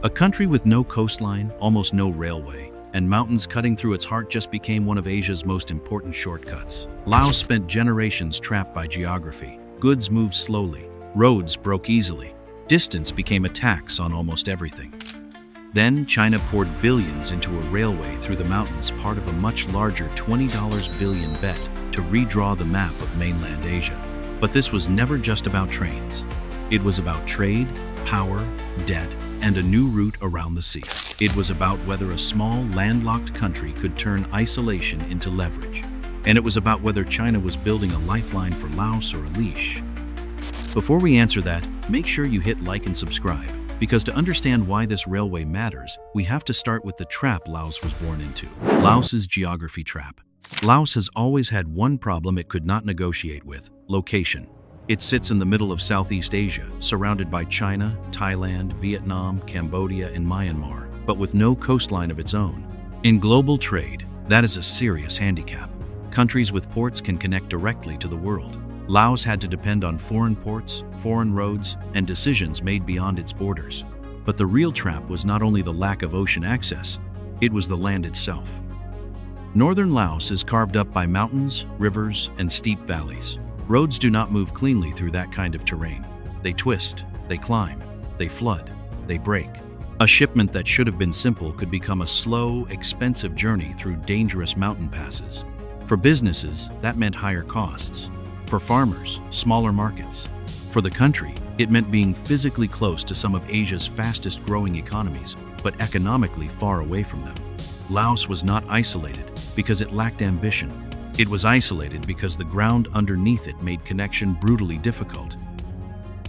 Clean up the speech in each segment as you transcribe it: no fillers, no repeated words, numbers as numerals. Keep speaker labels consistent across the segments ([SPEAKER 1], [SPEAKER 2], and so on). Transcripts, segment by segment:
[SPEAKER 1] A country with no coastline, almost no railway, and mountains cutting through its heart just became one of Asia's most important shortcuts. Laos spent generations trapped by geography. Goods moved slowly, roads broke easily, distance became a tax on almost everything. Then China poured billions into a railway through the mountains, part of a much larger $20 billion bet to redraw the map of mainland Asia. But this was never just about trains. It was about trade, power, debt, and a new route around the sea. It was about whether a small, landlocked country could turn isolation into leverage. And it was about whether China was building a lifeline for Laos or a leash. Before we answer that, make sure you hit like and subscribe, because to understand why this railway matters, we have to start with the trap Laos was born into. Laos's geography trap. Laos has always had one problem it could not negotiate with: location. It sits in the middle of Southeast Asia, surrounded by China, Thailand, Vietnam, Cambodia, and Myanmar, but with no coastline of its own. In global trade, that is a serious handicap. Countries with ports can connect directly to the world. Laos had to depend on foreign ports, foreign roads, and decisions made beyond its borders. But the real trap was not only the lack of ocean access, it was the land itself. Northern Laos is carved up by mountains, rivers, and steep valleys. Roads do not move cleanly through that kind of terrain. They twist, they climb, they flood, they break. A shipment that should have been simple could become a slow, expensive journey through dangerous mountain passes. For businesses, that meant higher costs. For farmers, smaller markets. For the country, it meant being physically close to some of Asia's fastest growing economies, but economically far away from them. Laos was not isolated because it lacked ambition. It was isolated because the ground underneath it made connection brutally difficult.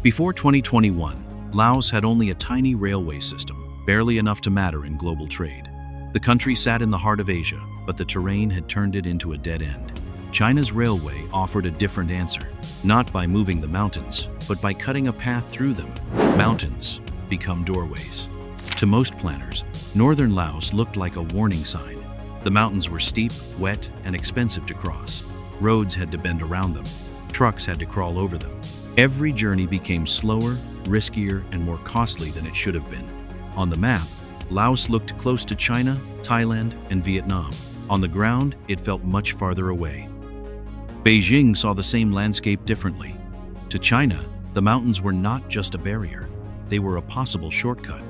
[SPEAKER 1] Before 2021, Laos had only a tiny railway system, barely enough to matter in global trade. The country sat in the heart of Asia, but the terrain had turned it into a dead end. China's railway offered a different answer, not by moving the mountains, but by cutting a path through them. Mountains become doorways. To most planners, northern Laos looked like a warning sign. The mountains were steep, wet, and expensive to cross. Roads had to bend around them. Trucks had to crawl over them. Every journey became slower, riskier, and more costly than it should have been. On the map, Laos looked close to China, Thailand, and Vietnam. On the ground, it felt much farther away. Beijing saw the same landscape differently. To China, the mountains were not just a barrier. They were a possible shortcut.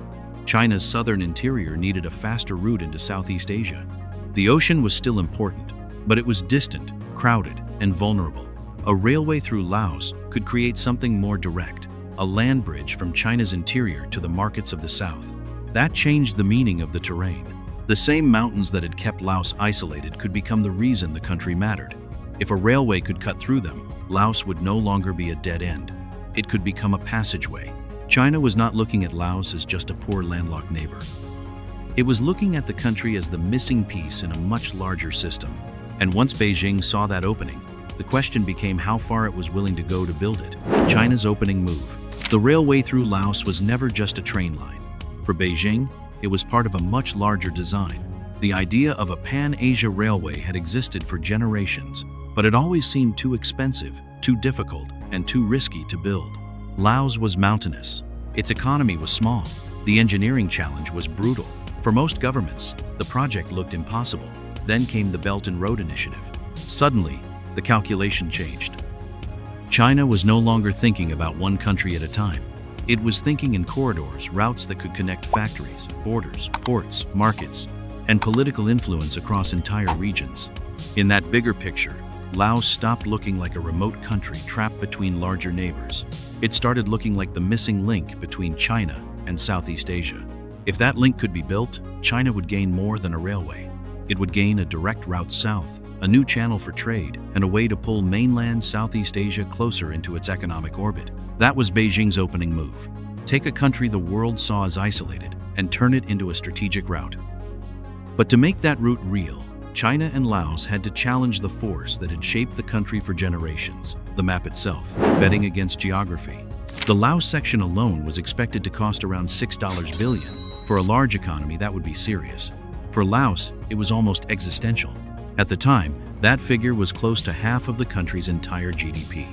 [SPEAKER 1] China's southern interior needed a faster route into Southeast Asia. The ocean was still important, but it was distant, crowded, and vulnerable. A railway through Laos could create something more direct, a land bridge from China's interior to the markets of the south. That changed the meaning of the terrain. The same mountains that had kept Laos isolated could become the reason the country mattered. If a railway could cut through them, Laos would no longer be a dead end. It could become a passageway. China was not looking at Laos as just a poor landlocked neighbor. It was looking at the country as the missing piece in a much larger system. And once Beijing saw that opening, the question became how far it was willing to go to build it. China's opening move. The railway through Laos was never just a train line. For Beijing, it was part of a much larger design. The idea of a pan-Asia railway had existed for generations, but it always seemed too expensive, too difficult, and too risky to build. Laos was mountainous. Its economy was small. The engineering challenge was brutal. For most governments, the project looked impossible. Then came the Belt and Road Initiative. Suddenly, the calculation changed. China was no longer thinking about one country at a time. It was thinking in corridors, routes that could connect factories, borders, ports, markets, and political influence across entire regions. In that bigger picture, Laos stopped looking like a remote country trapped between larger neighbors. It started looking like the missing link between China and Southeast Asia. If that link could be built, China would gain more than a railway. It would gain a direct route south, a new channel for trade, and a way to pull mainland Southeast Asia closer into its economic orbit. That was Beijing's opening move. Take a country the world saw as isolated and turn it into a strategic route. But to make that route real, China and Laos had to challenge the force that had shaped the country for generations, the map itself, betting against geography. The Laos section alone was expected to cost around $6 billion. For a large economy, that would be serious. For Laos, it was almost existential. At the time, that figure was close to half of the country's entire GDP.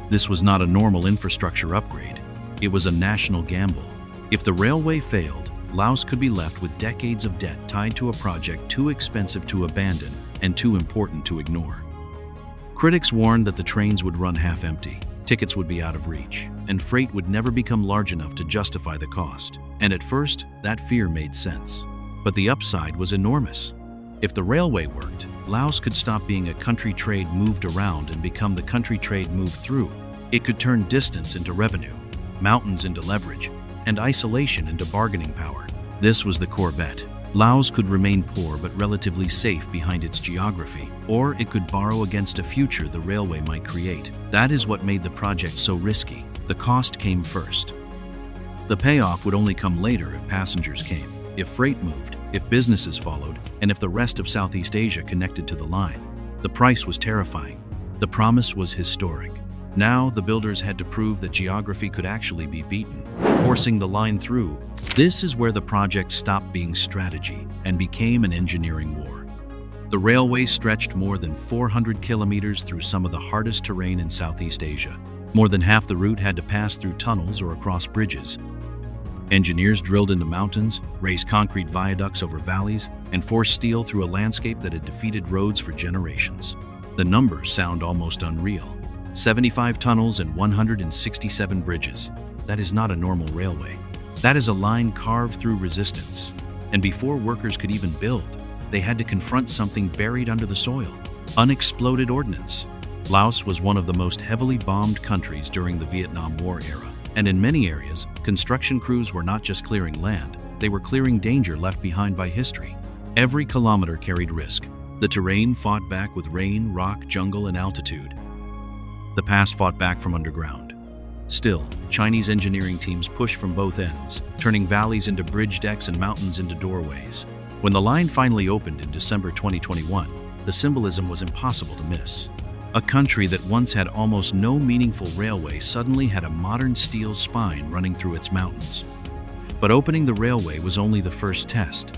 [SPEAKER 1] This was not a normal infrastructure upgrade. It was a national gamble. If the railway failed, Laos could be left with decades of debt tied to a project too expensive to abandon and too important to ignore. Critics warned that the trains would run half-empty, tickets would be out of reach, and freight would never become large enough to justify the cost. And at first, that fear made sense. But the upside was enormous. If the railway worked, Laos could stop being a country trade moved around and become the country trade moved through. It could turn distance into revenue, mountains into leverage, and isolation into bargaining power. This was the core bet. Laos could remain poor but relatively safe behind its geography, or it could borrow against a future the railway might create. That is what made the project so risky. The cost came first. The payoff would only come later if passengers came, if freight moved, if businesses followed, and if the rest of Southeast Asia connected to the line. The price was terrifying. The promise was historic. Now the builders had to prove that geography could actually be beaten, forcing the line through. This is where the project stopped being strategy and became an engineering war. The railway stretched more than 400 kilometers through some of the hardest terrain in Southeast Asia. More than half the route had to pass through tunnels or across bridges. Engineers drilled into mountains, raised concrete viaducts over valleys, and forced steel through a landscape that had defeated roads for generations. The numbers sound almost unreal. 75 tunnels and 167 bridges. That is not a normal railway. That is a line carved through resistance. And before workers could even build, they had to confront something buried under the soil: unexploded ordnance. Laos was one of the most heavily bombed countries during the Vietnam War era. And in many areas, construction crews were not just clearing land, they were clearing danger left behind by history. Every kilometer carried risk. The terrain fought back with rain, rock, jungle, and altitude. The past fought back from underground. Still, Chinese engineering teams pushed from both ends, turning valleys into bridge decks and mountains into doorways. When the line finally opened in December 2021, the symbolism was impossible to miss. A country that once had almost no meaningful railway suddenly had a modern steel spine running through its mountains. But opening the railway was only the first test.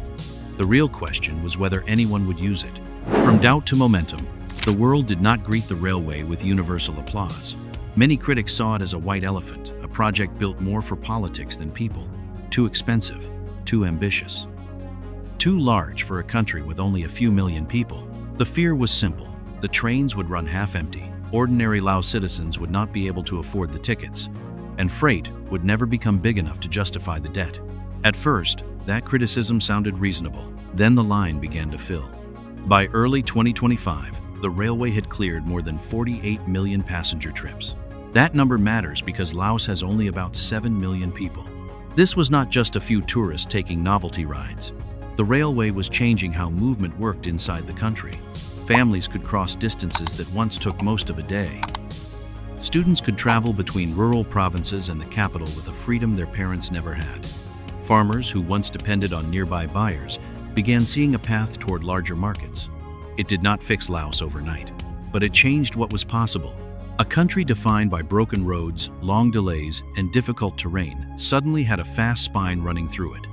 [SPEAKER 1] The real question was whether anyone would use it. From doubt to momentum, the world did not greet the railway with universal applause. Many critics saw it as a white elephant, a project built more for politics than people. Too expensive, too ambitious, too large for a country with only a few million people. The fear was simple. The trains would run half-empty, ordinary Lao citizens would not be able to afford the tickets, and freight would never become big enough to justify the debt. At first, that criticism sounded reasonable. Then the line began to fill. By early 2025, the railway had cleared more than 48 million passenger trips. That number matters because Laos has only about 7 million people. This was not just a few tourists taking novelty rides. The railway was changing how movement worked inside the country. Families could cross distances that once took most of a day. Students could travel between rural provinces and the capital with a freedom their parents never had. Farmers who once depended on nearby buyers began seeing a path toward larger markets. It did not fix Laos overnight, but it changed what was possible. A country defined by broken roads, long delays, and difficult terrain suddenly had a fast spine running through it.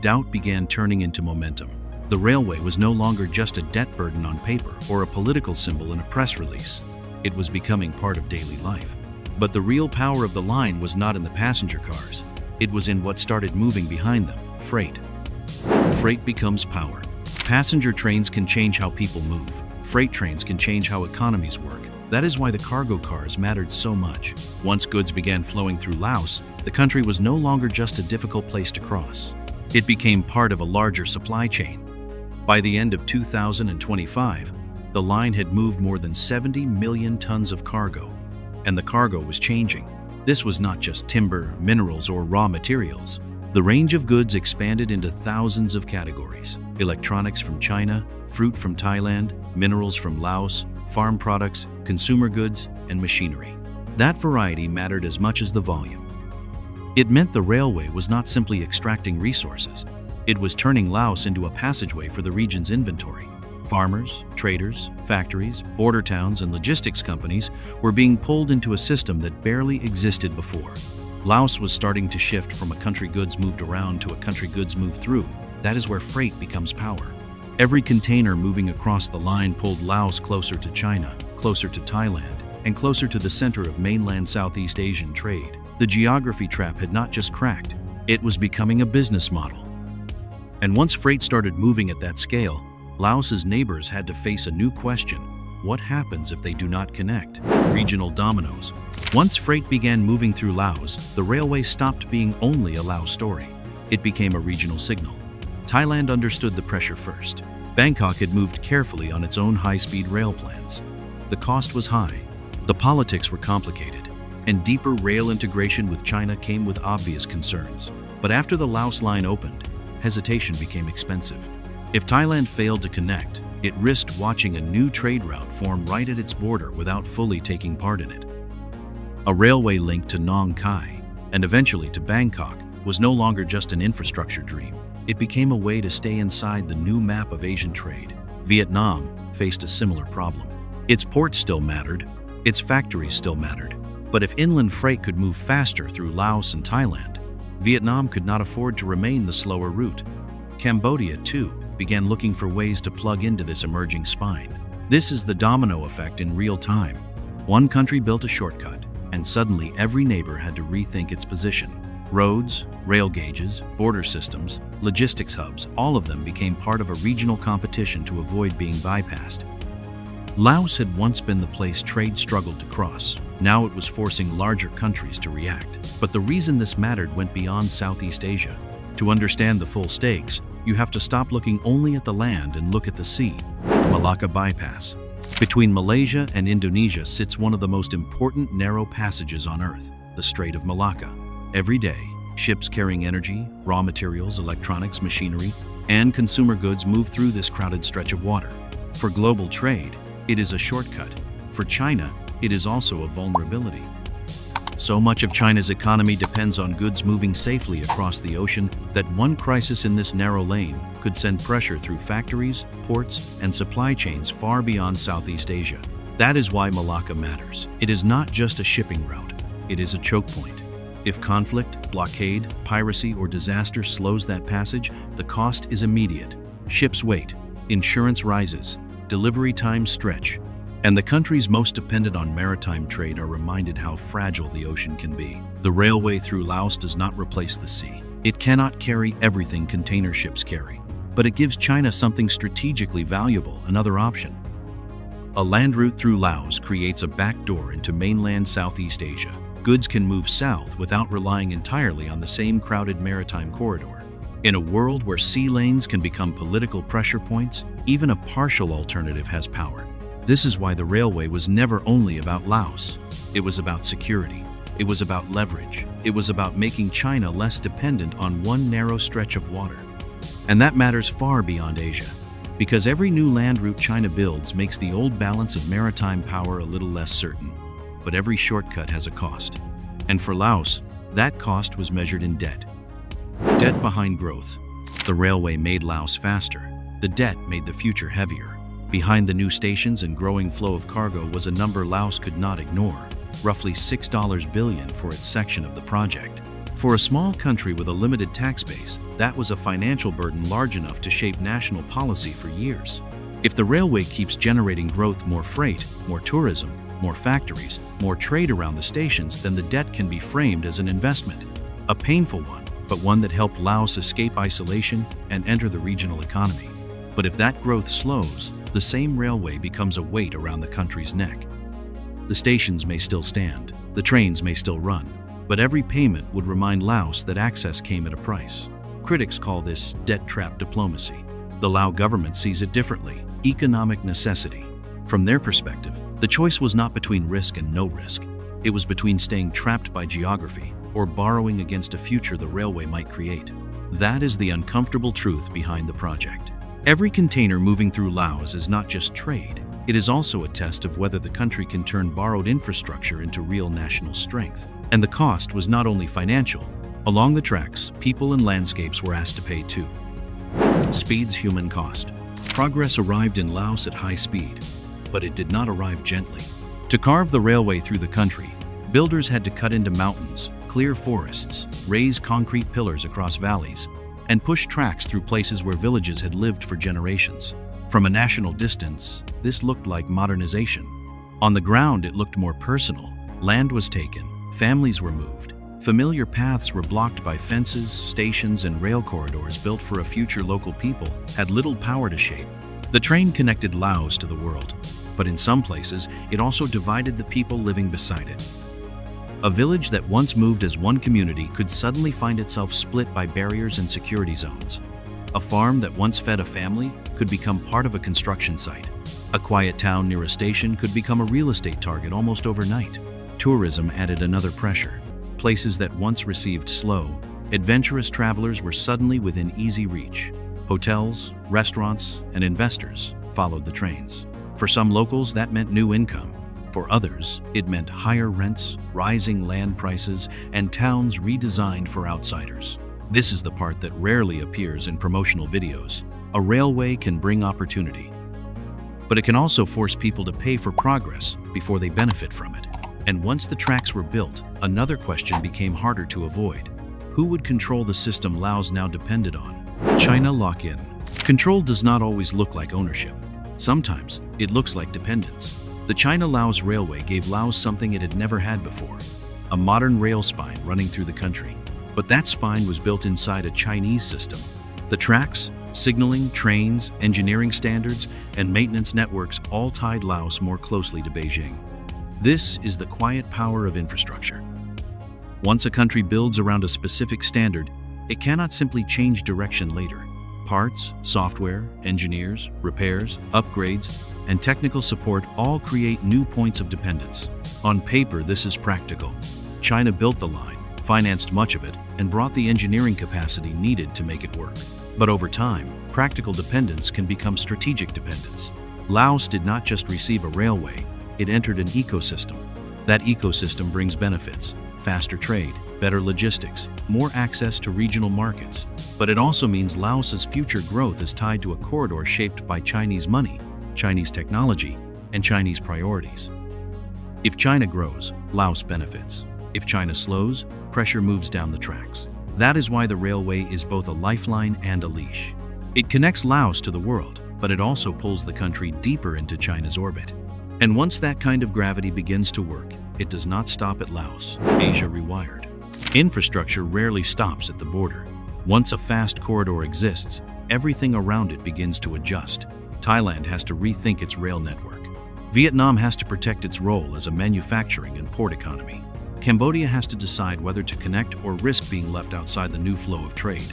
[SPEAKER 1] Doubt began turning into momentum. The railway was no longer just a debt burden on paper or a political symbol in a press release. It was becoming part of daily life. But the real power of the line was not in the passenger cars. It was in what started moving behind them: freight. Freight becomes power. Passenger trains can change how people move. Freight trains can change how economies work. That is why the cargo cars mattered so much. Once goods began flowing through Laos, the country was no longer just a difficult place to cross. It became part of a larger supply chain. By the end of 2025, the line had moved more than 70 million tons of cargo, and the cargo was changing. This was not just timber, minerals, or raw materials. The range of goods expanded into thousands of categories: electronics from China, fruit from Thailand, minerals from Laos, farm products, consumer goods, and machinery. That variety mattered as much as the volume. It meant the railway was not simply extracting resources. It was turning Laos into a passageway for the region's inventory. Farmers, traders, factories, border towns, and logistics companies were being pulled into a system that barely existed before. Laos was starting to shift from a country goods moved around to a country goods moved through. That is where freight becomes power. Every container moving across the line pulled Laos closer to China, closer to Thailand, and closer to the center of mainland Southeast Asian trade. The geography trap had not just cracked, it was becoming a business model. And once freight started moving at that scale, Laos's neighbors had to face a new question. What happens if they do not connect? Regional dominoes. Once freight began moving through Laos, the railway stopped being only a Laos story. It became a regional signal. Thailand understood the pressure first. Bangkok had moved carefully on its own high-speed rail plans. The cost was high, the politics were complicated, and deeper rail integration with China came with obvious concerns. But after the Laos line opened, hesitation became expensive. If Thailand failed to connect, it risked watching a new trade route form right at its border without fully taking part in it. A railway link to Nong Khai, and eventually to Bangkok, was no longer just an infrastructure dream. It became a way to stay inside the new map of Asian trade. Vietnam faced a similar problem. Its ports still mattered, its factories still mattered, but if inland freight could move faster through Laos and Thailand, Vietnam could not afford to remain the slower route. Cambodia, too, began looking for ways to plug into this emerging spine. This is the domino effect in real time. One country built a shortcut, and suddenly every neighbor had to rethink its position. Roads, rail gauges, border systems, logistics hubs, all of them became part of a regional competition to avoid being bypassed. Laos had once been the place trade struggled to cross. Now it was forcing larger countries to react. But the reason this mattered went beyond Southeast Asia. To understand the full stakes, you have to stop looking only at the land and look at the sea. Malacca Bypass. Between Malaysia and Indonesia sits one of the most important narrow passages on Earth, the Strait of Malacca. Every day, ships carrying energy, raw materials, electronics, machinery, and consumer goods move through this crowded stretch of water. For global trade, it is a shortcut. For China, it is also a vulnerability. So much of China's economy depends on goods moving safely across the ocean that one crisis in this narrow lane could send pressure through factories, ports, and supply chains far beyond Southeast Asia. That is why Malacca matters. It is not just a shipping route, it is a choke point. If conflict, blockade, piracy, or disaster slows that passage, the cost is immediate. Ships wait, insurance rises, delivery times stretch, and the countries most dependent on maritime trade are reminded how fragile the ocean can be. The railway through Laos does not replace the sea. It cannot carry everything container ships carry, but it gives China something strategically valuable, another option. A land route through Laos creates a backdoor into mainland Southeast Asia. Goods can move south without relying entirely on the same crowded maritime corridor. In a world where sea lanes can become political pressure points, even a partial alternative has power. This is why the railway was never only about Laos. It was about security. It was about leverage. It was about making China less dependent on one narrow stretch of water. And that matters far beyond Asia, because every new land route China builds makes the old balance of maritime power a little less certain. But every shortcut has a cost. And for Laos, that cost was measured in debt. Debt behind growth. The railway made Laos faster. The debt made the future heavier. Behind the new stations and growing flow of cargo was a number Laos could not ignore, roughly $6 billion for its section of the project. For a small country with a limited tax base, that was a financial burden large enough to shape national policy for years. If the railway keeps generating growth, more freight, more tourism, more factories, more trade around the stations, then the debt can be framed as an investment. A painful one, but one that helped Laos escape isolation and enter the regional economy. But if that growth slows, the same railway becomes a weight around the country's neck. The stations may still stand, the trains may still run, but every payment would remind Laos that access came at a price. Critics call this debt trap diplomacy. The Lao government sees it differently, economic necessity. From their perspective, the choice was not between risk and no risk. It was between staying trapped by geography or borrowing against a future the railway might create. That is the uncomfortable truth behind the project. Every container moving through Laos is not just trade, it is also a test of whether the country can turn borrowed infrastructure into real national strength. And the cost was not only financial. Along the tracks, people and landscapes were asked to pay too. Speed's human cost. Progress arrived in Laos at high speed, but it did not arrive gently. To carve the railway through the country, builders had to cut into mountains, clear forests, raise concrete pillars across valleys, and push tracks through places where villages had lived for generations. From a national distance, this looked like modernization. On the ground, it looked more personal. Land was taken, families were moved, Familiar paths were blocked by fences, stations, and rail corridors built for a future local people had little power to shape. The train connected Laos to the world, but in some places, it also divided the people living beside it. A village that once moved as one community could suddenly find itself split by barriers and security zones. A farm that once fed a family could become part of a construction site. A quiet town near a station could become a real estate target almost overnight. Tourism added another pressure. Places that once received slow, adventurous travelers were suddenly within easy reach. Hotels, restaurants, and investors followed the trains. For some locals, that meant new income. For others, it meant higher rents, rising land prices, and towns redesigned for outsiders. This is the part that rarely appears in promotional videos. A railway can bring opportunity, but it can also force people to pay for progress before they benefit from it. And once the tracks were built, another question became harder to avoid. Who would control the system Laos now depended on? China lock-in. Control does not always look like ownership. Sometimes it looks like dependence. The China-Laos Railway gave Laos something it had never had before, a modern rail spine running through the country. But that spine was built inside a Chinese system. The tracks, signaling, trains, engineering standards, and maintenance networks all tied Laos more closely to Beijing. This is the quiet power of infrastructure. Once a country builds around a specific standard, it cannot simply change direction later. Parts, software, engineers, repairs, upgrades, and technical support all create new points of dependence. On paper, this is practical. China built the line, financed much of it, and brought the engineering capacity needed to make it work. But over time, practical dependence can become strategic dependence. Laos did not just receive a railway, it entered an ecosystem. That ecosystem brings benefits: faster trade, better logistics, more access to regional markets. But it also means Laos's future growth is tied to a corridor shaped by Chinese money, Chinese technology, and Chinese priorities. If China grows, Laos benefits. If China slows, pressure moves down the tracks. That is why the railway is both a lifeline and a leash. It connects Laos to the world, but it also pulls the country deeper into China's orbit. And once that kind of gravity begins to work, it does not stop at Laos. Asia rewired. Infrastructure rarely stops at the border. Once a fast corridor exists, everything around it begins to adjust. Thailand has to rethink its rail network. Vietnam has to protect its role as a manufacturing and port economy. Cambodia has to decide whether to connect or risk being left outside the new flow of trade.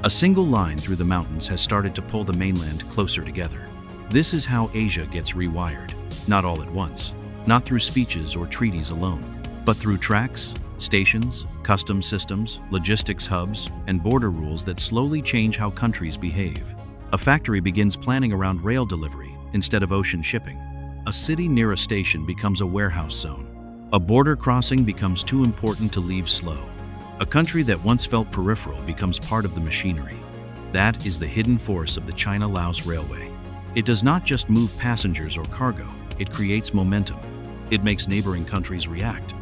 [SPEAKER 1] A single line through the mountains has started to pull the mainland closer together. This is how Asia gets rewired. Not all at once, not through speeches or treaties alone, but through tracks, stations, customs systems, logistics hubs, and border rules that slowly change how countries behave. A factory begins planning around rail delivery instead of ocean shipping. A city near a station becomes a warehouse zone. A border crossing becomes too important to leave slow. A country that once felt peripheral becomes part of the machinery. That is the hidden force of the China-Laos Railway. It does not just move passengers or cargo, it creates momentum. It makes neighboring countries react.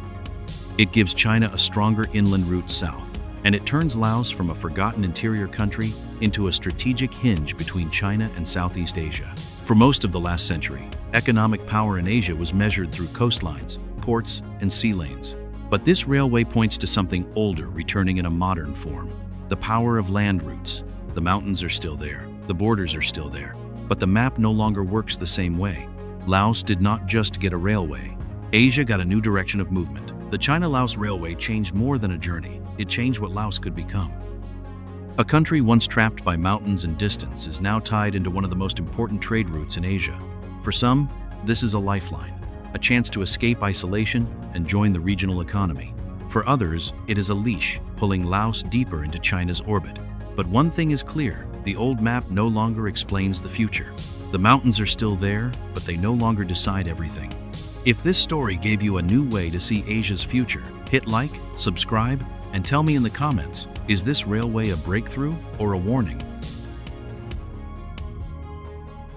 [SPEAKER 1] It gives China a stronger inland route south, and it turns Laos from a forgotten interior country into a strategic hinge between China and Southeast Asia. For most of the last century, economic power in Asia was measured through coastlines, ports, and sea lanes. But this railway points to something older returning in a modern form: the power of land routes. The mountains are still there, the borders are still there, but the map no longer works the same way. Laos did not just get a railway. Asia got a new direction of movement. The China-Laos Railway changed more than a journey. It changed what Laos could become. A country once trapped by mountains and distance is now tied into one of the most important trade routes in Asia. For some, this is a lifeline, a chance to escape isolation and join the regional economy. For others, it is a leash, pulling Laos deeper into China's orbit. But one thing is clear: the old map no longer explains the future. The mountains are still there, but they no longer decide everything. If this story gave you a new way to see Asia's future, hit like, subscribe, and tell me in the comments, is this railway a breakthrough or a warning?